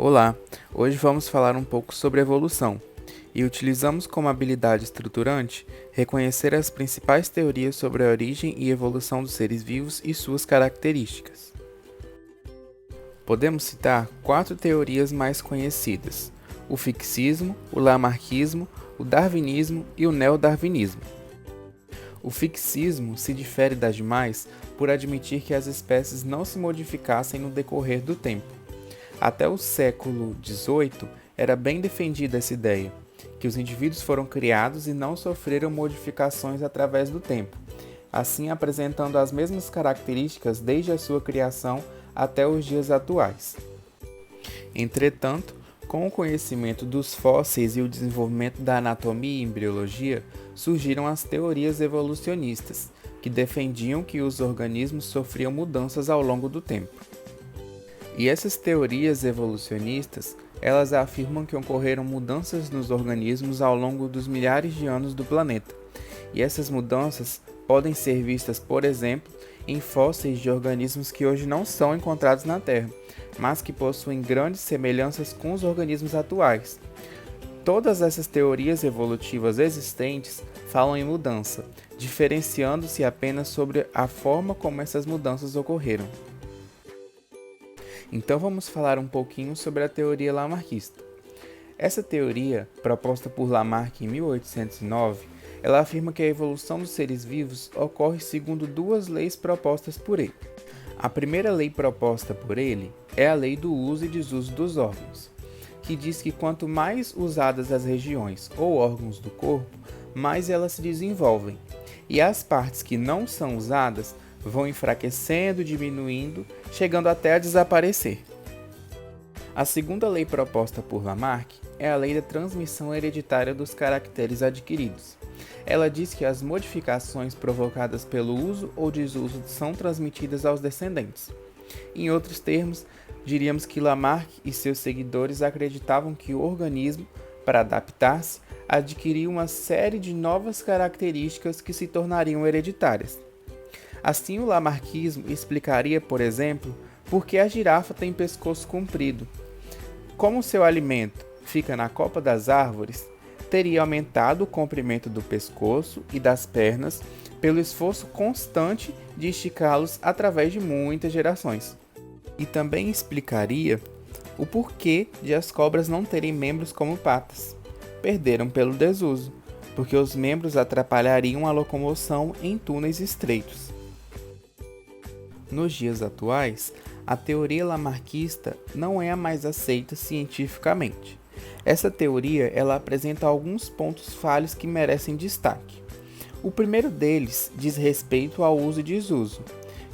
Olá, hoje vamos falar um pouco sobre evolução e utilizamos como habilidade estruturante reconhecer as principais teorias sobre a origem e evolução dos seres vivos e suas características. Podemos citar 4 teorias mais conhecidas: o fixismo, o lamarckismo, o darwinismo e o neodarwinismo. O fixismo se difere das demais por admitir que as espécies não se modificassem no decorrer do tempo. Até o século XVIII era bem defendida essa ideia, que os indivíduos foram criados e não sofreram modificações através do tempo, assim apresentando as mesmas características desde a sua criação até os dias atuais. Entretanto, com o conhecimento dos fósseis e o desenvolvimento da anatomia e embriologia, surgiram as teorias evolucionistas, que defendiam que os organismos sofriam mudanças ao longo do tempo. E essas teorias evolucionistas, elas afirmam que ocorreram mudanças nos organismos ao longo dos milhares de anos do planeta. E essas mudanças podem ser vistas, por exemplo, em fósseis de organismos que hoje não são encontrados na Terra, mas que possuem grandes semelhanças com os organismos atuais. Todas essas teorias evolutivas existentes falam em mudança, diferenciando-se apenas sobre a forma como essas mudanças ocorreram. Então vamos falar um pouquinho sobre a teoria lamarckista. Essa teoria, proposta por Lamarck em 1809, ela afirma que a evolução dos seres vivos ocorre segundo duas leis propostas por ele. A primeira lei proposta por ele é a lei do uso e desuso dos órgãos, que diz que quanto mais usadas as regiões ou órgãos do corpo, mais elas se desenvolvem, e as partes que não são usadas vão enfraquecendo, diminuindo, chegando até a desaparecer. A segunda lei proposta por Lamarck é a lei da transmissão hereditária dos caracteres adquiridos. Ela diz que as modificações provocadas pelo uso ou desuso são transmitidas aos descendentes. Em outros termos, diríamos que Lamarck e seus seguidores acreditavam que o organismo, para adaptar-se, adquiria uma série de novas características que se tornariam hereditárias. Assim, o lamarckismo explicaria, por exemplo, por que a girafa tem pescoço comprido. Como seu alimento fica na copa das árvores, teria aumentado o comprimento do pescoço e das pernas pelo esforço constante de esticá-los através de muitas gerações. E também explicaria o porquê de as cobras não terem membros como patas. Perderam pelo desuso, porque os membros atrapalhariam a locomoção em túneis estreitos. Nos dias atuais, a teoria lamarckista não é a mais aceita cientificamente. Essa teoria ela apresenta alguns pontos falhos que merecem destaque. O primeiro deles diz respeito ao uso e desuso,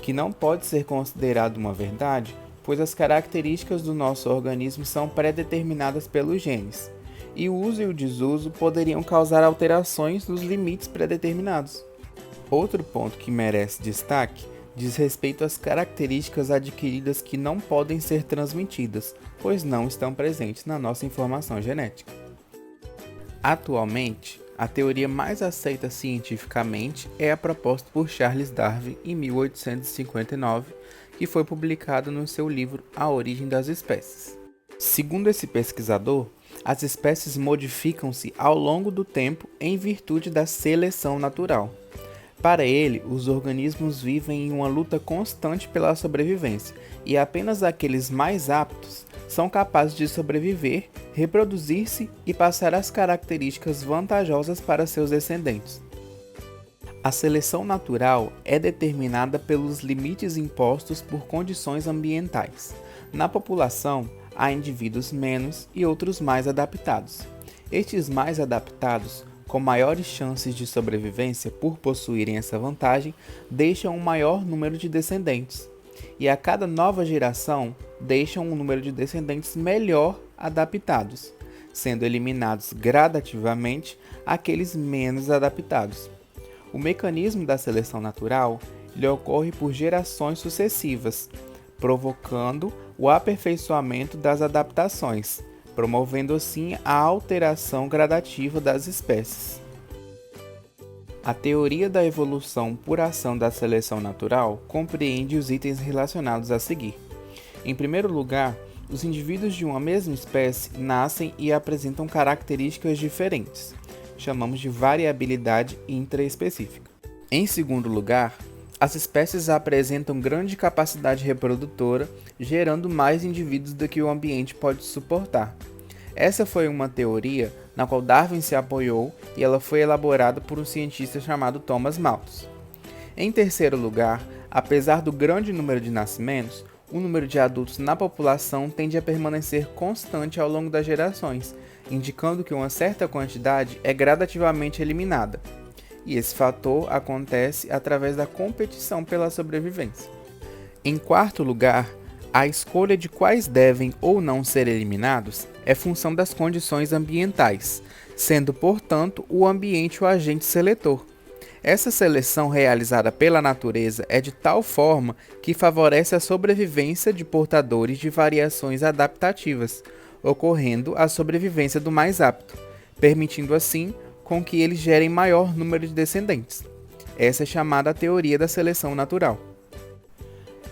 que não pode ser considerado uma verdade, pois as características do nosso organismo são pré-determinadas pelos genes, e o uso e o desuso poderiam causar alterações nos limites pré-determinados. Outro ponto que merece destaque diz respeito às características adquiridas que não podem ser transmitidas, pois não estão presentes na nossa informação genética. Atualmente, a teoria mais aceita cientificamente é a proposta por Charles Darwin em 1859, que foi publicada no seu livro A Origem das Espécies. Segundo esse pesquisador, as espécies modificam-se ao longo do tempo em virtude da seleção natural. Para ele, os organismos vivem em uma luta constante pela sobrevivência, e apenas aqueles mais aptos são capazes de sobreviver, reproduzir-se e passar as características vantajosas para seus descendentes. A seleção natural é determinada pelos limites impostos por condições ambientais. Na população, há indivíduos menos e outros mais adaptados. Estes mais adaptados, com maiores chances de sobrevivência por possuírem essa vantagem, deixam um maior número de descendentes. E a cada nova geração, deixam um número de descendentes melhor adaptados, sendo eliminados gradativamente aqueles menos adaptados. O mecanismo da seleção natural ele ocorre por gerações sucessivas, provocando o aperfeiçoamento das adaptações, promovendo assim a alteração gradativa das espécies. A teoria da evolução por ação da seleção natural compreende os itens relacionados a seguir. Em primeiro lugar, os indivíduos de uma mesma espécie nascem e apresentam características diferentes. Chamamos de variabilidade intraespecífica. Em segundo lugar, as espécies apresentam grande capacidade reprodutora, gerando mais indivíduos do que o ambiente pode suportar. Essa foi uma teoria na qual Darwin se apoiou e ela foi elaborada por um cientista chamado Thomas Malthus. Em terceiro lugar, apesar do grande número de nascimentos, o número de adultos na população tende a permanecer constante ao longo das gerações, indicando que uma certa quantidade é gradativamente eliminada. E esse fator acontece através da competição pela sobrevivência. Em quarto lugar, a escolha de quais devem ou não ser eliminados é função das condições ambientais, sendo, portanto, o ambiente o agente seletor. Essa seleção realizada pela natureza é de tal forma que favorece a sobrevivência de portadores de variações adaptativas, ocorrendo a sobrevivência do mais apto, permitindo assim com que eles gerem maior número de descendentes. Essa é chamada a teoria da seleção natural.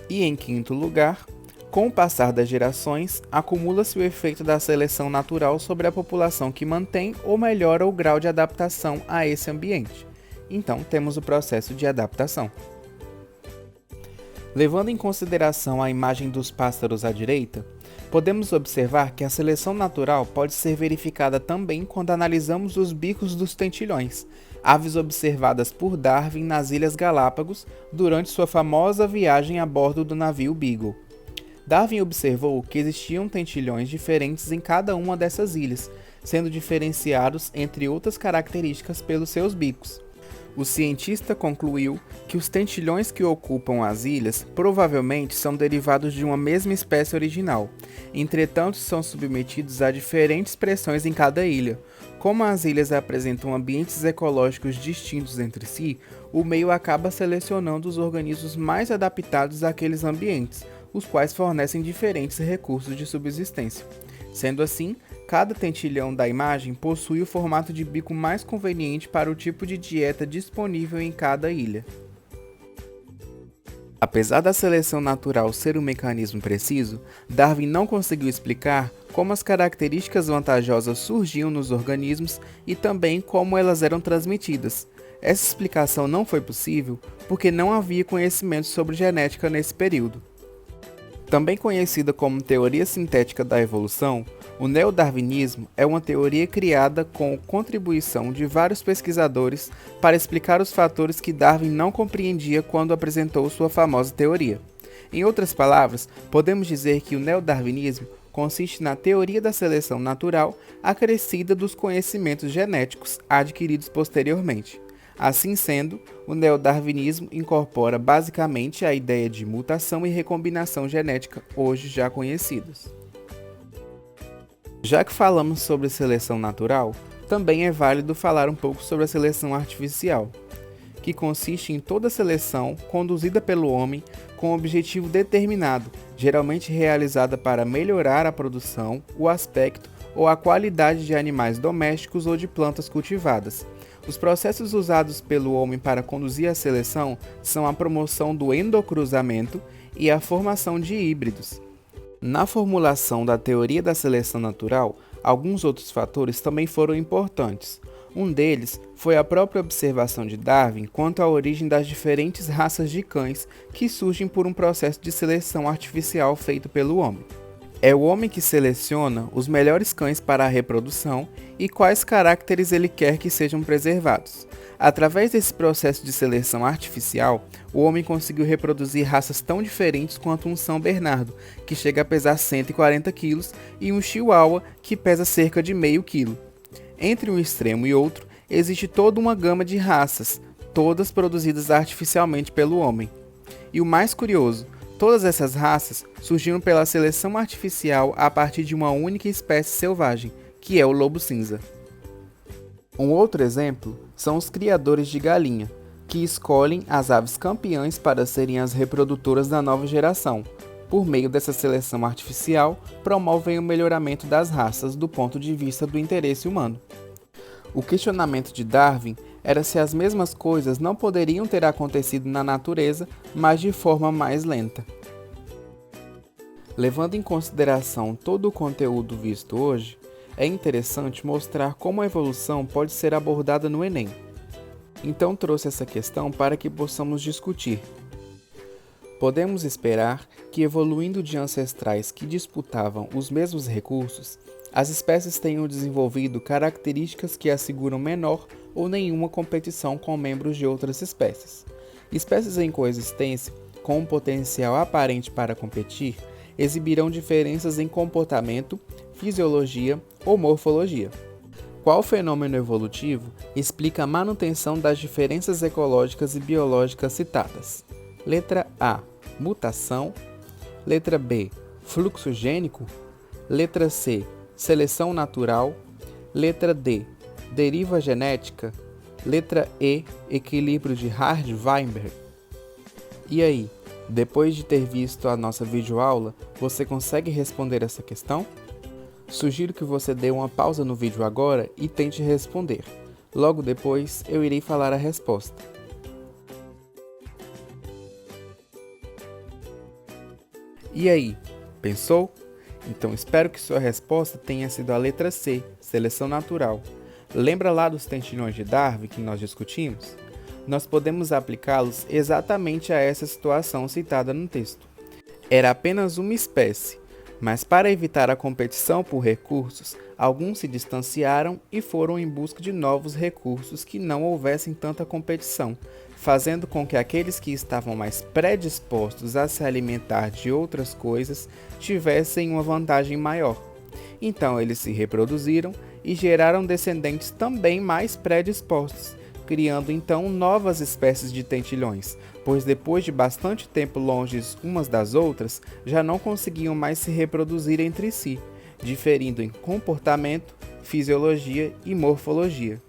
E em quinto lugar, com o passar das gerações, acumula-se o efeito da seleção natural sobre a população que mantém ou melhora o grau de adaptação a esse ambiente. Então, temos o processo de adaptação. Levando em consideração a imagem dos pássaros à direita, podemos observar que a seleção natural pode ser verificada também quando analisamos os bicos dos tentilhões, aves observadas por Darwin nas Ilhas Galápagos durante sua famosa viagem a bordo do navio Beagle. Darwin observou que existiam tentilhões diferentes em cada uma dessas ilhas, sendo diferenciados, entre outras características, pelos seus bicos. O cientista concluiu que os tentilhões que ocupam as ilhas provavelmente são derivados de uma mesma espécie original, entretanto são submetidos a diferentes pressões em cada ilha. Como as ilhas apresentam ambientes ecológicos distintos entre si, o meio acaba selecionando os organismos mais adaptados àqueles ambientes, os quais fornecem diferentes recursos de subsistência. Sendo assim, cada tentilhão da imagem possui o formato de bico mais conveniente para o tipo de dieta disponível em cada ilha. Apesar da seleção natural ser um mecanismo preciso, Darwin não conseguiu explicar como as características vantajosas surgiam nos organismos e também como elas eram transmitidas. Essa explicação não foi possível porque não havia conhecimento sobre genética nesse período. Também conhecida como teoria sintética da evolução, o neodarwinismo é uma teoria criada com contribuição de vários pesquisadores para explicar os fatores que Darwin não compreendia quando apresentou sua famosa teoria. Em outras palavras, podemos dizer que o neodarwinismo consiste na teoria da seleção natural acrescida dos conhecimentos genéticos adquiridos posteriormente. Assim sendo, o neodarwinismo incorpora basicamente a ideia de mutação e recombinação genética hoje já conhecidas. Já que falamos sobre seleção natural, também é válido falar um pouco sobre a seleção artificial, que consiste em toda seleção conduzida pelo homem com um objetivo determinado, geralmente realizada para melhorar a produção, o aspecto ou a qualidade de animais domésticos ou de plantas cultivadas. Os processos usados pelo homem para conduzir a seleção são a promoção do endocruzamento e a formação de híbridos. Na formulação da teoria da seleção natural, alguns outros fatores também foram importantes. Um deles foi a própria observação de Darwin quanto à origem das diferentes raças de cães que surgem por um processo de seleção artificial feito pelo homem. É o homem que seleciona os melhores cães para a reprodução e quais caracteres ele quer que sejam preservados. Através desse processo de seleção artificial, o homem conseguiu reproduzir raças tão diferentes quanto um São Bernardo, que chega a pesar 140 kg, e um Chihuahua, que pesa cerca de meio quilo. Entre um extremo e outro, existe toda uma gama de raças, todas produzidas artificialmente pelo homem. E o mais curioso, todas essas raças surgiram pela seleção artificial a partir de uma única espécie selvagem, que é o lobo cinza. Um outro exemplo são os criadores de galinha, que escolhem as aves campeãs para serem as reprodutoras da nova geração. Por meio dessa seleção artificial, promovem o melhoramento das raças do ponto de vista do interesse humano. O questionamento de Darwin era se as mesmas coisas não poderiam ter acontecido na natureza, mas de forma mais lenta. Levando em consideração todo o conteúdo visto hoje, é interessante mostrar como a evolução pode ser abordada no Enem. Então trouxe essa questão para que possamos discutir. Podemos esperar que, evoluindo de ancestrais que disputavam os mesmos recursos, as espécies tenham desenvolvido características que asseguram menor ou nenhuma competição com membros de outras espécies. Espécies em coexistência, com um potencial aparente para competir, exibirão diferenças em comportamento, fisiologia ou morfologia. Qual fenômeno evolutivo explica a manutenção das diferenças ecológicas e biológicas citadas? Letra A, mutação. Letra B, fluxo gênico. Letra C, seleção natural. Letra D, deriva genética. Letra E, equilíbrio de Hardy-Weinberg. E aí, depois de ter visto a nossa videoaula, você consegue responder essa questão? Sugiro que você dê uma pausa no vídeo agora e tente responder. Logo depois, eu irei falar a resposta. E aí, pensou? Então espero que sua resposta tenha sido a letra C, seleção natural. Lembra lá dos tentilhões de Darwin que nós discutimos? Nós podemos aplicá-los exatamente a essa situação citada no texto. Era apenas uma espécie, mas para evitar a competição por recursos, alguns se distanciaram e foram em busca de novos recursos que não houvessem tanta competição, fazendo com que aqueles que estavam mais predispostos a se alimentar de outras coisas tivessem uma vantagem maior. Então eles se reproduziram e geraram descendentes também mais predispostos, criando então novas espécies de tentilhões, pois depois de bastante tempo longe umas das outras, já não conseguiam mais se reproduzir entre si, diferindo em comportamento, fisiologia e morfologia.